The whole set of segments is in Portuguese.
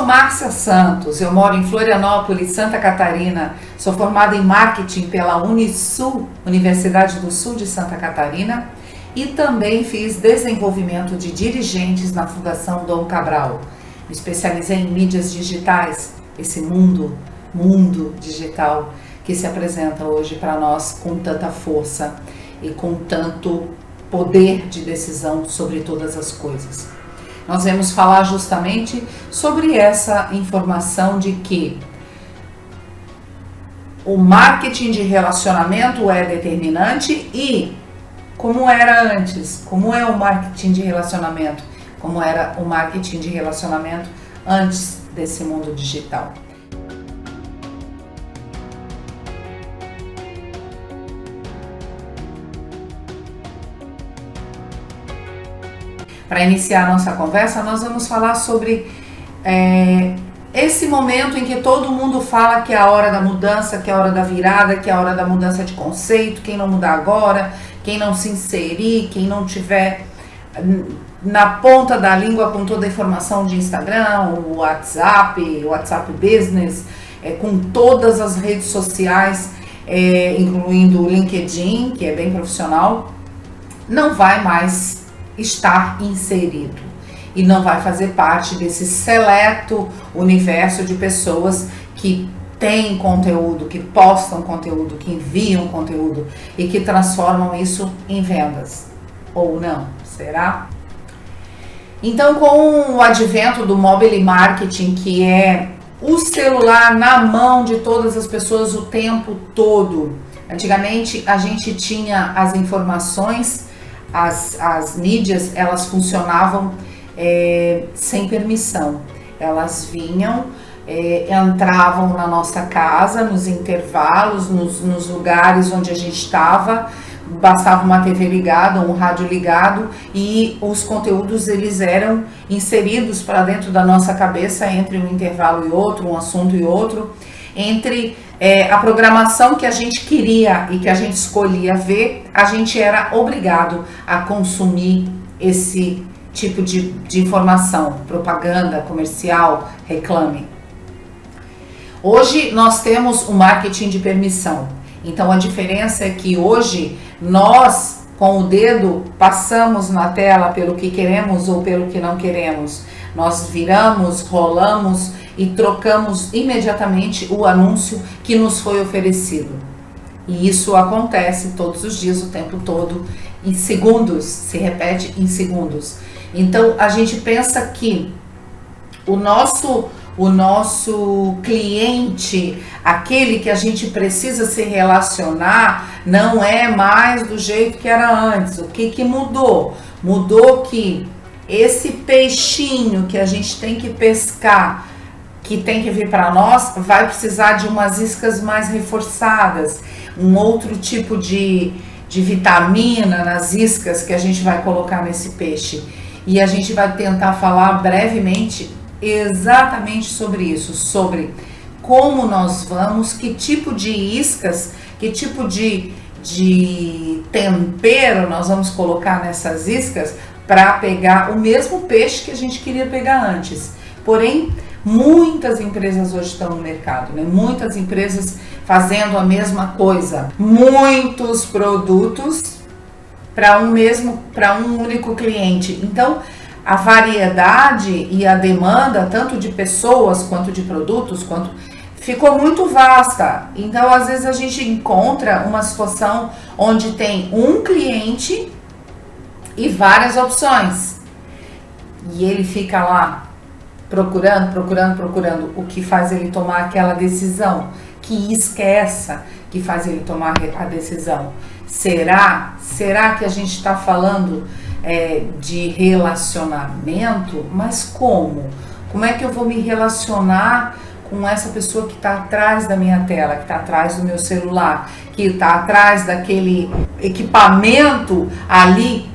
Márcia Santos, eu moro em Florianópolis, Santa Catarina, sou formada em marketing pela Unisul, Universidade do Sul de Santa Catarina, e também fiz desenvolvimento de dirigentes na Fundação Dom Cabral. Me especializei em mídias digitais, esse mundo digital que se apresenta hoje para nós com tanta força e com tanto poder de decisão sobre todas as coisas. Nós vamos falar justamente sobre essa informação de que o marketing de relacionamento é determinante e como era antes, como é o marketing de relacionamento, como era o marketing de relacionamento antes desse mundo digital. Para iniciar a nossa conversa, nós vamos falar sobre esse momento em que todo mundo fala que é a hora da mudança, que é a hora da virada, que é a hora da mudança de conceito, quem não mudar agora, quem não se inserir, quem não tiver na ponta da língua com toda a informação de Instagram, o WhatsApp Business, com todas as redes sociais, incluindo o LinkedIn, que é bem profissional, não vai mais estar inserido e não vai fazer parte desse seleto universo de pessoas que têm conteúdo, que postam conteúdo, que enviam conteúdo e que transformam isso em vendas. Ou não? Será? Então, com o advento do mobile marketing, que é o celular na mão de todas as pessoas o tempo todo, antigamente a gente tinha as informações, as mídias, elas funcionavam sem permissão. Elas vinham, entravam na nossa casa, nos intervalos, nos lugares onde a gente estava, bastava uma TV ligada, um rádio ligado e os conteúdos eles eram inseridos para dentro da nossa cabeça entre um intervalo e outro, um assunto e outro, entre a programação que a gente queria e que a gente escolhia ver, a gente era obrigado a consumir esse tipo de informação, propaganda, comercial, reclame. Hoje nós temos o marketing de permissão. Então a diferença é que hoje nós, com o dedo, passamos na tela pelo que queremos ou pelo que não queremos. Nós viramos, rolamos e trocamos imediatamente o anúncio que nos foi oferecido. E isso acontece todos os dias, o tempo todo, em segundos, se repete em segundos. Então a gente pensa que o nosso cliente, aquele que a gente precisa se relacionar, não é mais do jeito que era antes. O que mudou? Mudou que esse peixinho que a gente tem que pescar, que tem que vir para nós, vai precisar de umas iscas mais reforçadas, um outro tipo de vitamina nas iscas que a gente vai colocar nesse peixe. E a gente vai tentar falar brevemente exatamente sobre isso, sobre como nós vamos, que tipo de iscas, que tipo de tempero nós vamos colocar nessas iscas para pegar o mesmo peixe que a gente queria pegar antes. Porém, muitas empresas hoje estão no mercado, né? Muitas empresas fazendo a mesma coisa, muitos produtos para um único cliente. Então, a variedade e a demanda, tanto de pessoas quanto de produtos, ficou muito vasta. Então, às vezes a gente encontra uma situação onde tem um cliente e várias opções. E ele fica lá procurando, o que faz ele tomar aquela decisão. Que isca é essa que faz ele tomar a decisão? Será que a gente está falando de relacionamento? Mas como? Como é que eu vou me relacionar com essa pessoa que está atrás da minha tela, que está atrás do meu celular, que está atrás daquele equipamento ali?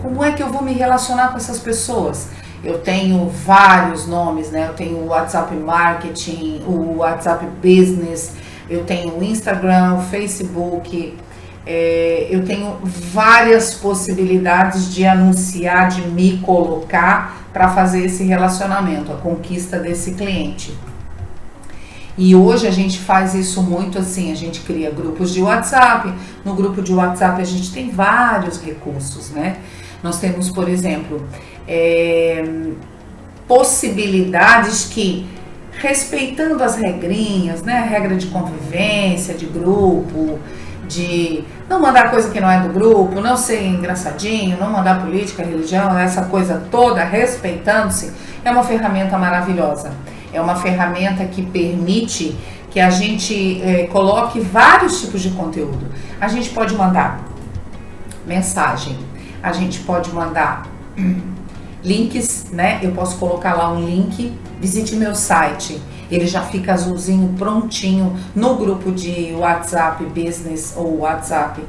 Como é que eu vou me relacionar com essas pessoas? Eu tenho vários nomes, né? Eu tenho o WhatsApp Marketing, o WhatsApp Business, eu tenho o Instagram, o Facebook, Eu tenho várias possibilidades de anunciar, de me colocar para fazer esse relacionamento, a conquista desse cliente. E hoje a gente faz isso muito assim, a gente cria grupos de WhatsApp. No grupo de WhatsApp a gente tem vários recursos, né? Nós temos, por exemplo, possibilidades que, respeitando as regrinhas, né? A regra de convivência, de grupo, de não mandar coisa que não é do grupo, não ser engraçadinho, não mandar política, religião, essa coisa toda, respeitando-se, é uma ferramenta maravilhosa. É uma ferramenta que permite que a gente coloque vários tipos de conteúdo. A gente pode mandar mensagem, a gente pode mandar links, né? Eu posso colocar lá um link, visite meu site. Ele já fica azulzinho, prontinho no grupo de WhatsApp Business ou WhatsApp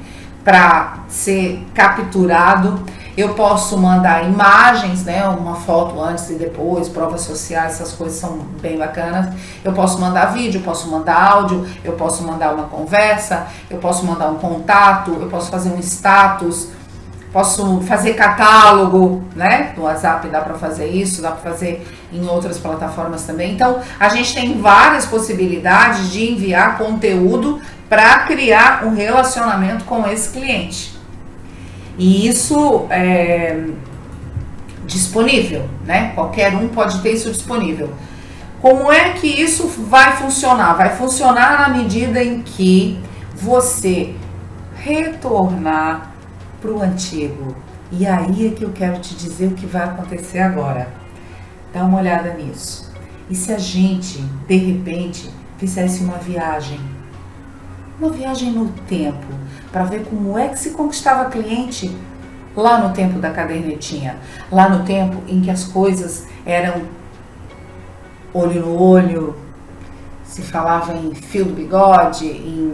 para ser capturado. Eu posso mandar imagens, né, uma foto antes e depois, provas sociais, essas coisas são bem bacanas. Eu posso mandar vídeo, eu posso mandar áudio, eu posso mandar uma conversa, eu posso mandar um contato, eu posso fazer um status, posso fazer catálogo, né? No WhatsApp dá para fazer isso, dá para fazer em outras plataformas também. Então, a gente tem várias possibilidades de enviar conteúdo para criar um relacionamento com esse cliente. E isso é disponível, né? Qualquer um pode ter isso disponível. Como é que isso vai funcionar? Vai funcionar na medida em que você retornar para o antigo. E aí é que eu quero te dizer o que vai acontecer agora. Dá uma olhada nisso. E se a gente, de repente, fizesse uma viagem no tempo, para ver como é que se conquistava cliente lá no tempo da cadernetinha, lá no tempo em que as coisas eram olho no olho, se falava em fio do bigode,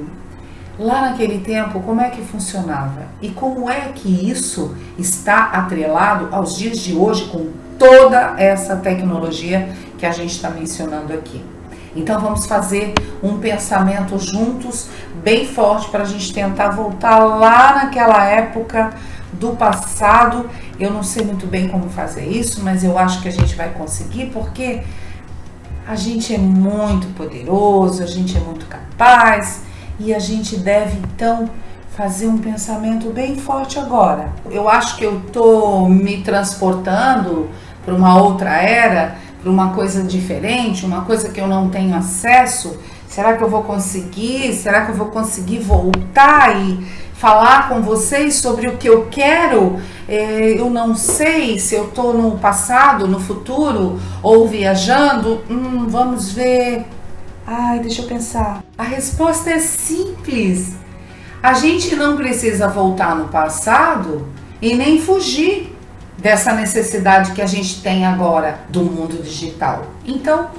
lá naquele tempo, como é que funcionava? E como é que isso está atrelado aos dias de hoje com toda essa tecnologia que a gente está mencionando aqui? Então vamos fazer um pensamento juntos, bem forte, para a gente tentar voltar lá naquela época do passado. Eu não sei muito bem como fazer isso, mas eu acho que a gente vai conseguir, porque a gente é muito poderoso, a gente é muito capaz, e a gente deve então fazer um pensamento bem forte agora. Eu acho que eu estou me transportando para uma outra era, para uma coisa diferente, uma coisa que eu não tenho acesso. Será que eu vou conseguir? Será que eu vou conseguir voltar e falar com vocês sobre o que eu quero? Eu não sei se eu estou no passado, no futuro ou viajando. Vamos ver. Deixa eu pensar. A resposta é simples. A gente não precisa voltar no passado e nem fugir dessa necessidade que a gente tem agora do mundo digital. Então,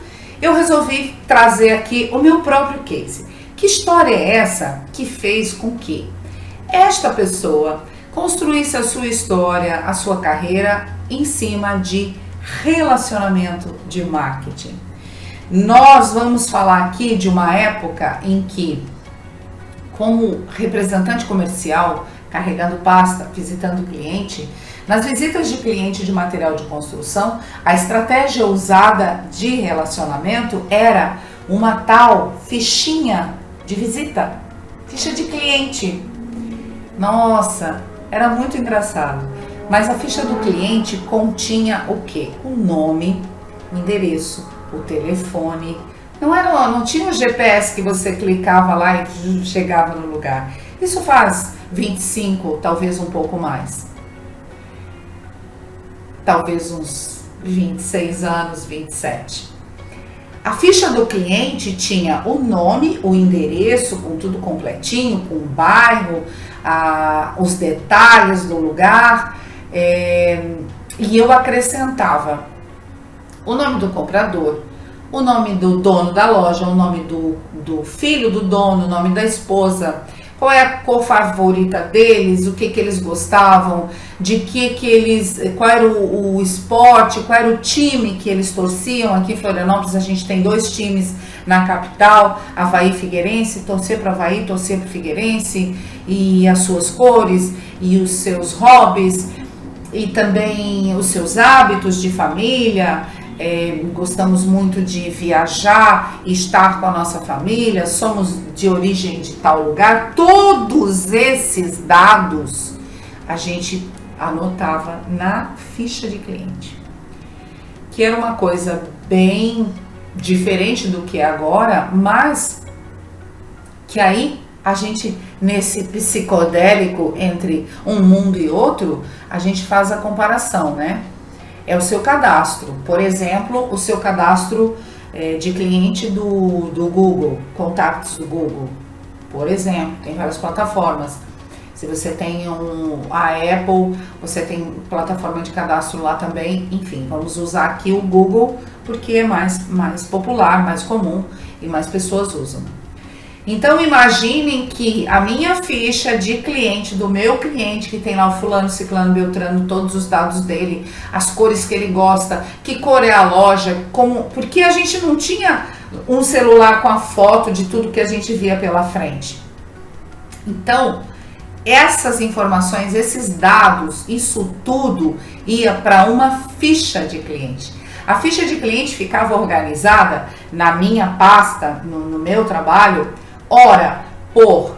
eu resolvi trazer aqui o meu próprio case. Que história é essa que fez com que esta pessoa construísse a sua história, a sua carreira em cima de relacionamento de marketing? Nós vamos falar aqui de uma época em que, como representante comercial, carregando pasta, visitando o cliente, nas visitas de cliente de material de construção, a estratégia usada de relacionamento era uma tal fichinha de visita, ficha de cliente. Nossa, era muito engraçado. Mas a ficha do cliente continha o quê? O nome, o endereço, o telefone. Não tinha o GPS que você clicava lá e chegava no lugar. Isso faz 25, talvez um pouco mais. Talvez uns 26 anos, 27. A ficha do cliente tinha o nome, o endereço, com tudo completinho, com o bairro, os detalhes do lugar, e eu acrescentava o nome do comprador, o nome do dono da loja, o nome do filho do dono, o nome da esposa, qual é a cor favorita deles, o que eles gostavam, qual era o esporte, qual era o time que eles torciam. Aqui em Florianópolis a gente tem 2 times na capital, Avaí Figueirense, torcer para Avaí, torcer para Figueirense, e as suas cores, e os seus hobbies, e também os seus hábitos de família. Gostamos muito de viajar e estar com a nossa família, somos de origem de tal lugar. Todos esses dados a gente anotava na ficha de cliente, que era uma coisa bem diferente do que é agora, mas que aí a gente, nesse psicodélico entre um mundo e outro, a gente faz a comparação, né? É o seu cadastro, por exemplo, o seu cadastro de cliente do Google, contatos do Google, por exemplo, tem várias plataformas. Se você tem a Apple, você tem plataforma de cadastro lá também. Enfim, vamos usar aqui o Google porque é mais popular, mais comum e mais pessoas usam. Então imaginem que a minha ficha de cliente, do meu cliente, que tem lá o fulano, ciclano, beltrano, todos os dados dele, as cores que ele gosta, que cor é a loja, porque a gente não tinha um celular com a foto de tudo que a gente via pela frente. Então, essas informações, esses dados, isso tudo ia para uma ficha de cliente. A ficha de cliente ficava organizada na minha pasta, no meu trabalho, ora, por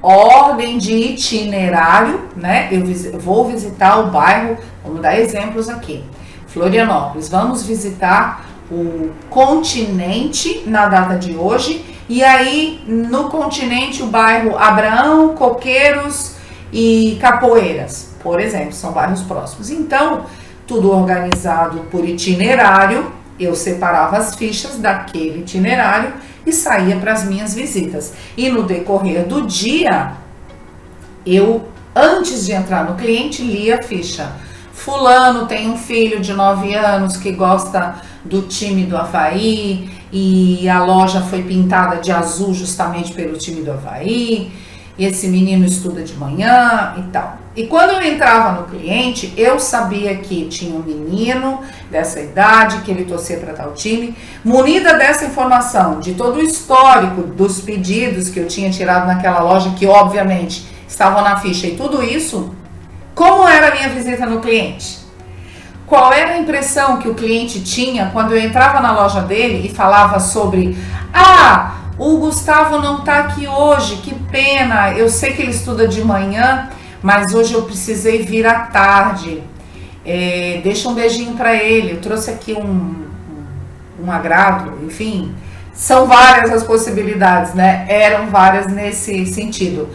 ordem de itinerário, né? Eu vou visitar o bairro, vamos dar exemplos aqui. Florianópolis, vamos visitar o continente na data de hoje, e aí no continente o bairro Abraão, Coqueiros e Capoeiras, por exemplo, são bairros próximos. Então, tudo organizado por itinerário, eu separava as fichas daquele itinerário e saía para as minhas visitas. E no decorrer do dia, eu, antes de entrar no cliente, lia a ficha. Fulano tem um filho de 9 anos que gosta do time do Avaí e a loja foi pintada de azul justamente pelo time do Avaí. E esse menino estuda de manhã e tal. E quando eu entrava no cliente, eu sabia que tinha um menino dessa idade, que ele torcia para tal time. Munida dessa informação, de todo o histórico dos pedidos que eu tinha tirado naquela loja, que obviamente estavam na ficha e tudo isso, como era a minha visita no cliente? Qual era a impressão que o cliente tinha quando eu entrava na loja dele e falava sobre... o Gustavo não tá aqui hoje, que pena, eu sei que ele estuda de manhã, mas hoje eu precisei vir à tarde, deixa um beijinho para ele, eu trouxe aqui um agrado, enfim, são várias as possibilidades, né? Eram várias nesse sentido,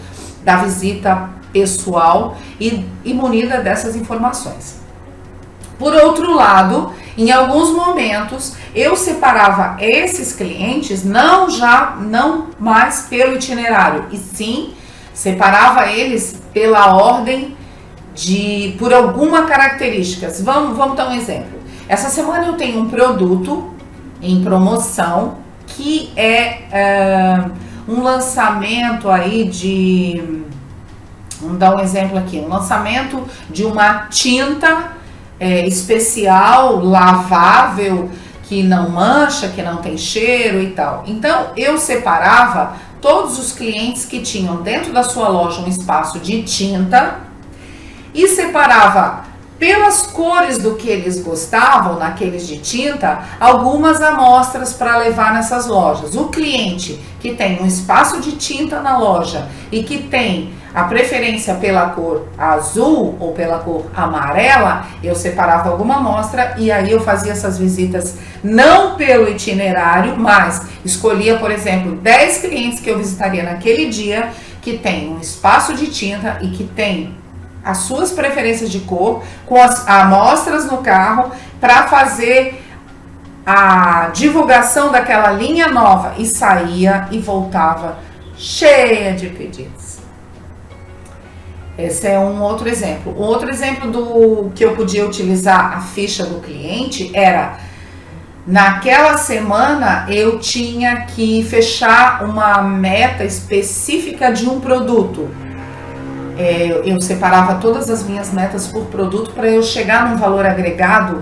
da visita pessoal e munida dessas informações. Por outro lado, em alguns momentos, eu separava esses clientes não mais pelo itinerário, e sim separava eles pela ordem por alguma característica. Vamos dar um exemplo. Essa semana eu tenho um produto em promoção que é um lançamento aí vamos dar um exemplo aqui, um lançamento de uma tinta especial, lavável, que não mancha, que não tem cheiro e tal. Então, eu separava todos os clientes que tinham dentro da sua loja um espaço de tinta e separava pelas cores do que eles gostavam, naqueles de tinta, algumas amostras para levar nessas lojas. O cliente que tem um espaço de tinta na loja e que tem a preferência pela cor azul ou pela cor amarela, eu separava alguma amostra e aí eu fazia essas visitas não pelo itinerário, mas escolhia, por exemplo, 10 clientes que eu visitaria naquele dia que tem um espaço de tinta e que tem as suas preferências de cor, com as amostras no carro, para fazer a divulgação daquela linha nova, e saía e voltava cheia de pedidos. Esse é um outro exemplo. Um outro exemplo do que eu podia utilizar a ficha do cliente era, naquela semana eu tinha que fechar uma meta específica de um produto. Eu separava todas as minhas metas por produto para eu chegar num valor agregado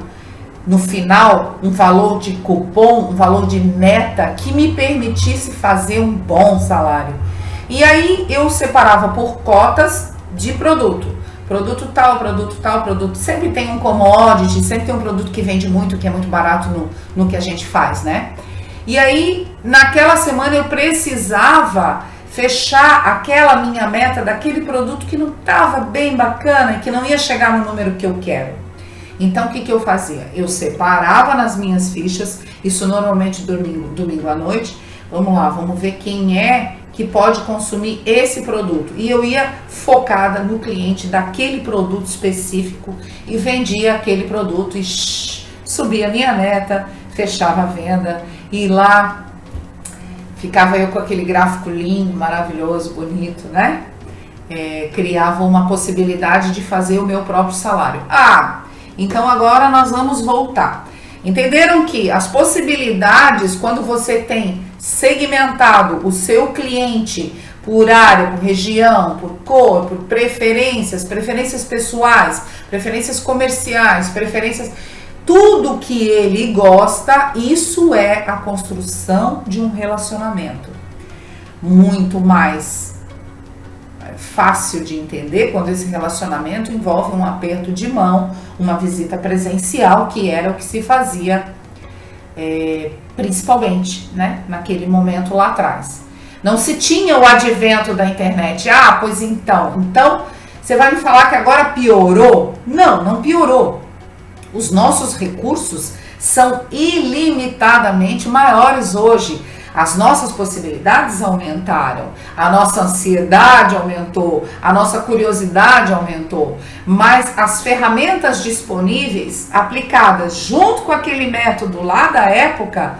no final, um valor de cupom, um valor de meta que me permitisse fazer um bom salário. E aí eu separava por cotas de produto. Produto tal, produto tal, produto. Sempre tem um commodity, sempre tem um produto que vende muito, que é muito barato no que a gente faz, né? E aí, naquela semana eu precisava fechar aquela minha meta daquele produto que não estava bem bacana e que não ia chegar no número que eu quero. Então, o que eu fazia? Eu separava nas minhas fichas, isso normalmente domingo à noite. Vamos lá, vamos ver quem é que pode consumir esse produto. E eu ia focada no cliente daquele produto específico e vendia aquele produto e subia a minha meta, fechava a venda e lá ficava eu com aquele gráfico lindo, maravilhoso, bonito, né? Criava uma possibilidade de fazer o meu próprio salário. Então agora nós vamos voltar. Entenderam que as possibilidades, quando você tem segmentado o seu cliente por área, por região, por cor, por preferências pessoais, preferências comerciais, tudo que ele gosta, isso é a construção de um relacionamento. Muito mais fácil de entender quando esse relacionamento envolve um aperto de mão, uma visita presencial, que era o que se fazia principalmente, né, naquele momento lá atrás. Não se tinha o advento da internet. Pois então você vai me falar que agora piorou? Não piorou. Os nossos recursos são ilimitadamente maiores hoje. As nossas possibilidades aumentaram, a nossa ansiedade aumentou, a nossa curiosidade aumentou, mas as ferramentas disponíveis, aplicadas junto com aquele método lá da época,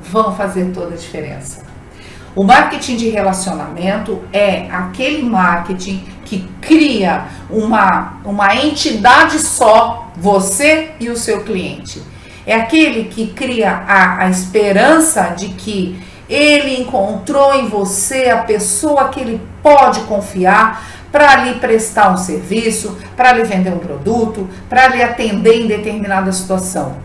vão fazer toda a diferença. O marketing de relacionamento é aquele marketing que cria uma entidade só, você e o seu cliente. É aquele que cria a esperança de que ele encontrou em você a pessoa que ele pode confiar para lhe prestar um serviço, para lhe vender um produto, para lhe atender em determinada situação.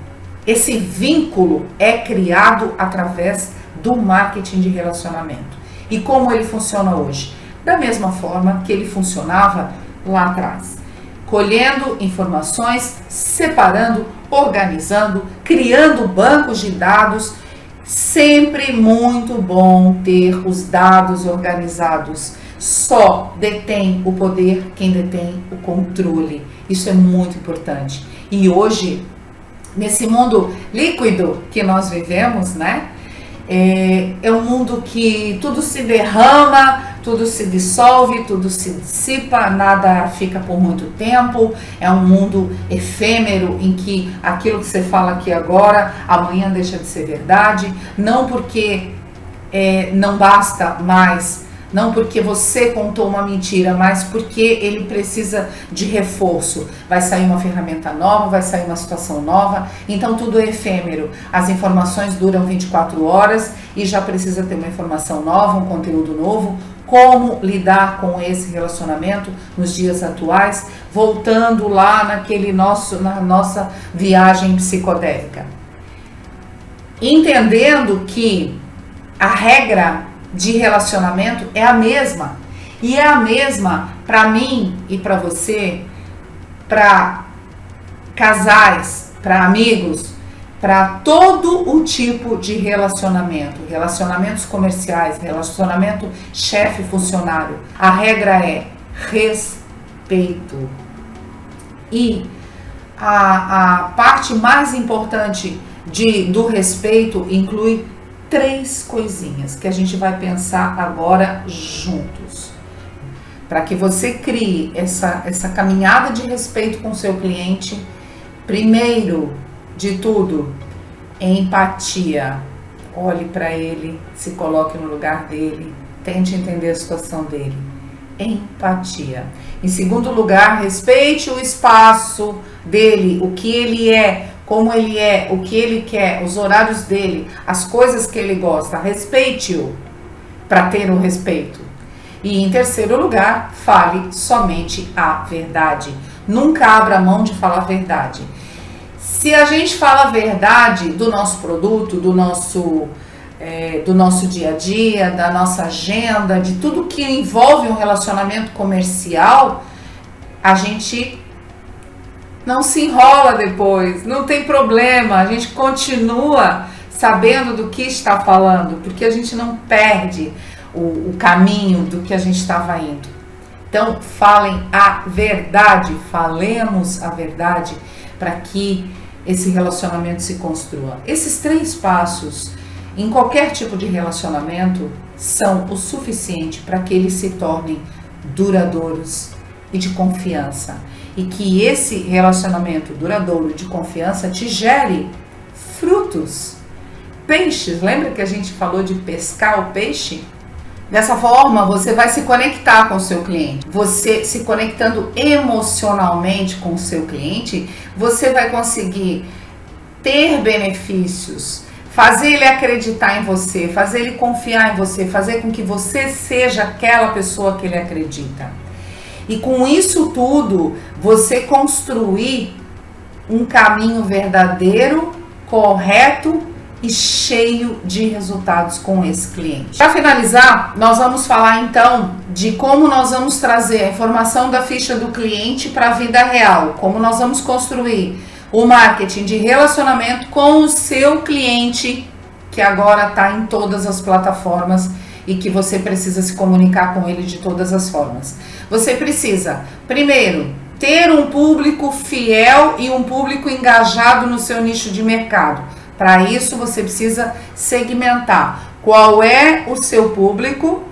Esse vínculo é criado através do marketing de relacionamento. E como ele funciona hoje? Da mesma forma que ele funcionava lá atrás. Colhendo informações, separando, organizando, criando bancos de dados. Sempre muito bom ter os dados organizados. Só detém o poder quem detém o controle. Isso é muito importante. E hoje, nesse mundo líquido que nós vivemos, né? É um mundo que tudo se derrama, tudo se dissolve, tudo se dissipa, nada fica por muito tempo. É um mundo efêmero em que aquilo que você fala aqui agora, amanhã deixa de ser verdade. Não porque não basta mais, não porque você contou uma mentira, mas porque ele precisa de reforço. Vai sair uma ferramenta nova, vai sair uma situação nova, então tudo é efêmero. As informações duram 24 horas e já precisa ter uma informação nova, um conteúdo novo. Como lidar com esse relacionamento nos dias atuais, voltando lá na nossa viagem psicodélica. Entendendo que a regra de relacionamento é a mesma. E é a mesma para mim e para você, para casais, para amigos, para todo o tipo de relacionamento. Relacionamentos comerciais, relacionamento chefe-funcionário. A regra é respeito. E a parte mais importante do respeito inclui 3 coisinhas que a gente vai pensar agora juntos. Para que você crie essa caminhada de respeito com o seu cliente, primeiro de tudo, empatia. Olhe para ele, se coloque no lugar dele, tente entender a situação dele. Empatia. Em segundo lugar, respeite o espaço dele, o que ele é, como ele é, o que ele quer, os horários dele, as coisas que ele gosta. Respeite-o para ter o respeito. E em terceiro lugar, fale somente a verdade. Nunca abra mão de falar a verdade. Se a gente fala a verdade do nosso produto, do nosso dia a dia, da nossa agenda, de tudo que envolve um relacionamento comercial, a gente não se enrola depois, não tem problema, a gente continua sabendo do que está falando, porque a gente não perde o caminho do que a gente estava indo. Então, falem a verdade, falemos a verdade para que esse relacionamento se construa. Esses 3 passos em qualquer tipo de relacionamento são o suficiente para que eles se tornem duradouros e de confiança. E que esse relacionamento duradouro de confiança te gere frutos. Peixes, lembra que a gente falou de pescar o peixe? Dessa forma, você vai se conectar com o seu cliente. Você se conectando emocionalmente com o seu cliente, você vai conseguir ter benefícios, fazer ele acreditar em você, fazer ele confiar em você, fazer com que você seja aquela pessoa que ele acredita. E com isso tudo, você construir um caminho verdadeiro, correto e cheio de resultados com esse cliente. Para finalizar, nós vamos falar então de como nós vamos trazer a informação da ficha do cliente para a vida real, como nós vamos construir o marketing de relacionamento com o seu cliente, que agora está em todas as plataformas e que você precisa se comunicar com ele de todas as formas. Você precisa, primeiro, ter um público fiel e um público engajado no seu nicho de mercado. Para isso, você precisa segmentar qual é o seu público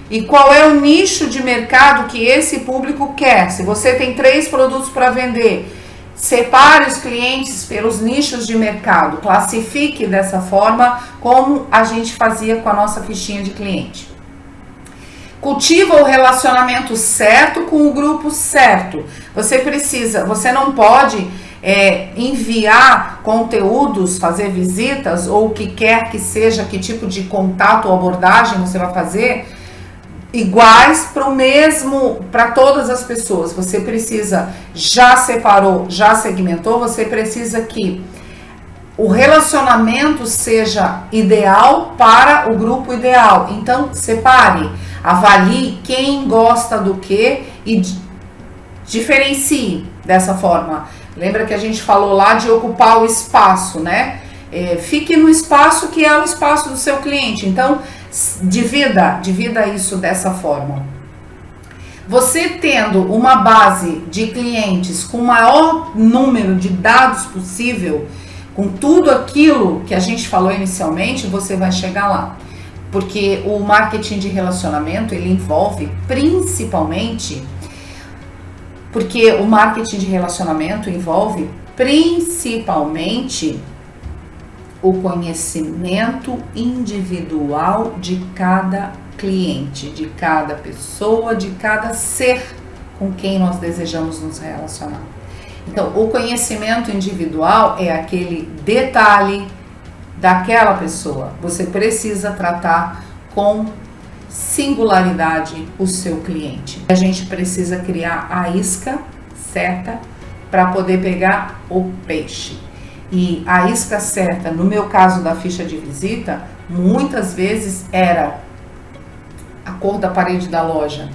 e qual é o nicho de mercado que esse público quer. Se você tem 3 produtos para vender, separe os clientes pelos nichos de mercado, classifique dessa forma como a gente fazia com a nossa fichinha de cliente. Cultiva o relacionamento certo com o grupo certo. Você não pode enviar conteúdos, fazer visitas ou o que quer que seja, que tipo de contato ou abordagem você vai fazer, iguais para todas as pessoas. Você precisa, já separou, já segmentou, você precisa que o relacionamento seja ideal para o grupo ideal. Então, separe, avalie quem gosta do que e diferencie dessa forma. Lembra que a gente falou lá de ocupar o espaço, né? Fique no espaço que é o espaço do seu cliente. Então, divida isso dessa forma. Você tendo uma base de clientes com o maior número de dados possível, com tudo aquilo que a gente falou inicialmente, você vai chegar lá. Porque o marketing de relacionamento, ele envolve principalmente o conhecimento individual de cada cliente, de cada pessoa, de cada ser com quem nós desejamos nos relacionar. Então, o conhecimento individual é aquele detalhe daquela pessoa. Você precisa tratar com singularidade o seu cliente. A gente precisa criar a isca certa para poder pegar o peixe. E a isca certa, no meu caso da ficha de visita, muitas vezes era a cor da parede da loja,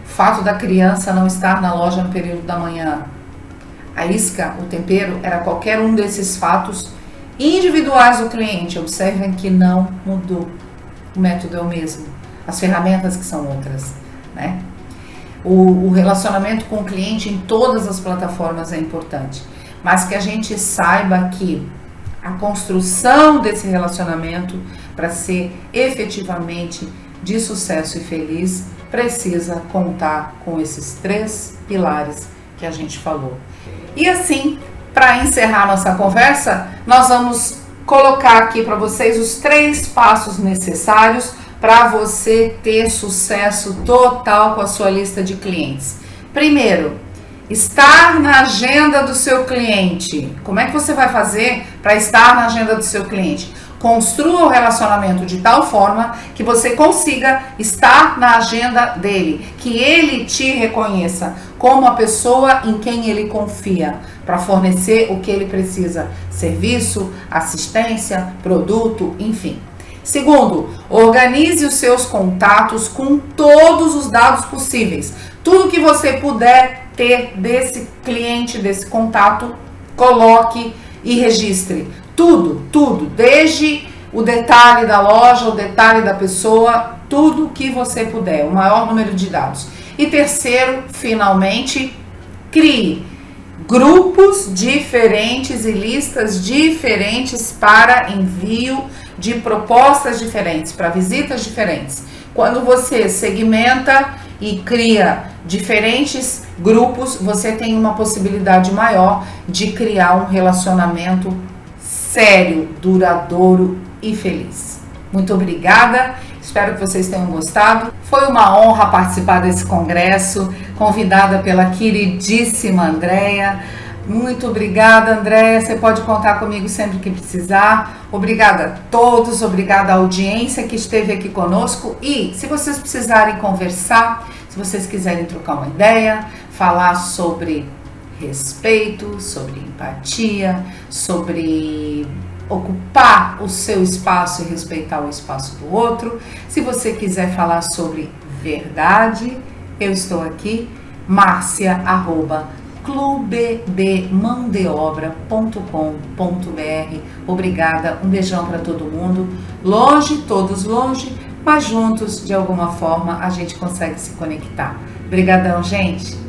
o fato da criança não estar na loja no período da manhã. A isca, o tempero, era qualquer um desses fatos individuais do cliente. Observem que não mudou. O método é o mesmo. As ferramentas que são outras, né? O relacionamento com o cliente em todas as plataformas é importante. Mas que a gente saiba que a construção desse relacionamento, para ser efetivamente de sucesso e feliz, precisa contar com esses 3 pilares que a gente falou. E assim, para encerrar nossa conversa, nós vamos colocar aqui para vocês os 3 passos necessários para você ter sucesso total com a sua lista de clientes. Primeiro, estar na agenda do seu cliente. Como é que você vai fazer para estar na agenda do seu cliente? Construa o relacionamento de tal forma que você consiga estar na agenda dele, que ele te reconheça como a pessoa em quem ele confia para fornecer o que ele precisa, serviço, assistência, produto, enfim. Segundo, organize os seus contatos com todos os dados possíveis. Tudo que você puder ter desse cliente, desse contato, coloque e registre. Tudo, desde o detalhe da loja, o detalhe da pessoa, tudo que você puder, o maior número de dados. E terceiro, finalmente, crie grupos diferentes e listas diferentes para envio de propostas diferentes, para visitas diferentes. Quando você segmenta e cria diferentes grupos, você tem uma possibilidade maior de criar um relacionamento sério, duradouro e feliz. Muito obrigada, espero que vocês tenham gostado. Foi uma honra participar desse congresso, convidada pela queridíssima Andréia. Muito obrigada, Andréia, você pode contar comigo sempre que precisar. Obrigada a todos, obrigada à audiência que esteve aqui conosco. E se vocês precisarem conversar, se vocês quiserem trocar uma ideia, falar sobre respeito, sobre empatia, sobre ocupar o seu espaço e respeitar o espaço do outro. Se você quiser falar sobre verdade, eu estou aqui, marcia@clubebmandeobra.com.br. Obrigada, um beijão para todo mundo. Longe, todos longe, mas juntos, de alguma forma, a gente consegue se conectar. Obrigadão, gente.